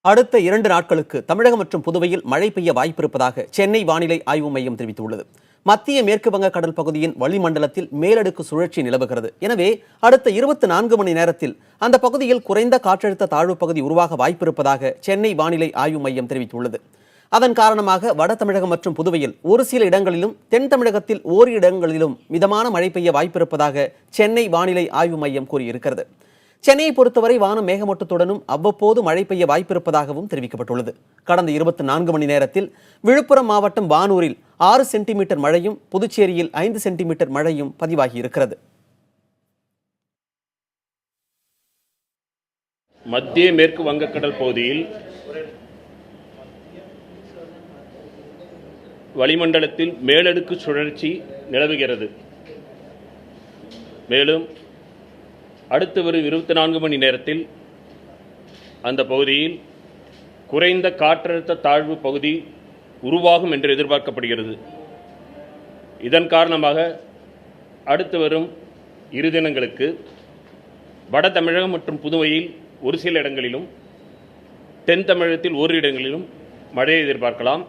அடுத்த 2 நாட்களுக்கு தமிழகம் மற்றும் புதுவையில் மழை பெய்ய வாய்ப்பிருப்பதாக சென்னை வானிலை ஆய்வு மையம் தெரிவித்துள்ளது. மத்திய மேற்கு வங்க கடல் பகுதியின் வளிமண்டலத்தில் மேலடுக்கு சுழற்சி நிலவுகிறது. எனவே அடுத்த 24 மணி நேரத்தில் அந்த பகுதியில் குறைந்த காற்றழுத்த தாழ்வு பகுதி உருவாக வாய்ப்பிருப்பதாக சென்னை வானிலை ஆய்வு மையம் தெரிவித்துள்ளது. அதன் காரணமாக வட தமிழகம் மற்றும் புதுவையில் ஒரு சில இடங்களிலும், தென் தமிழகத்தில் ஓரிரு இடங்களிலும் மிதமான மழை பெய்ய வாய்ப்பிருப்பதாக சென்னை வானிலை ஆய்வு மையம் கூறியிருக்கிறது. சென்னையை பொறுத்தவரை வானம் மேகமூட்டத்துடனும் அவ்வப்போது மழை பெய்ய வாய்ப்பிருப்பதாகவும் தெரிவிக்கப்பட்டுள்ளது. கடந்த 24 மணி நேரத்தில் விழுப்புரம் மாவட்டம் வானூரில் 6 சென்டிமீட்டர் மழையும், புதுச்சேரியில் 5 சென்டிமீட்டர் மழையும் பதிவாகியிருக்கிறது. மத்திய மேற்கு வங்கக்கடல் பகுதியில் வளிமண்டலத்தில் மேலடுக்கு சுழற்சி நிலவுகிறது. மேலும் அடுத்து வரும் 24 மணி நேரத்தில் அந்த பகுதியில் குறைந்த காற்றழுத்த தாழ்வு பகுதி உருவாகும் என்று எதிர்பார்க்கப்படுகிறது. இதன் காரணமாக அடுத்து வரும் 2 தினங்களுக்கு வட தமிழகம் மற்றும் புதுவையில் ஒரு சில இடங்களிலும், தென் தமிழகத்தில் ஓரிரு இடங்களிலும் மழையை எதிர்பார்க்கலாம்.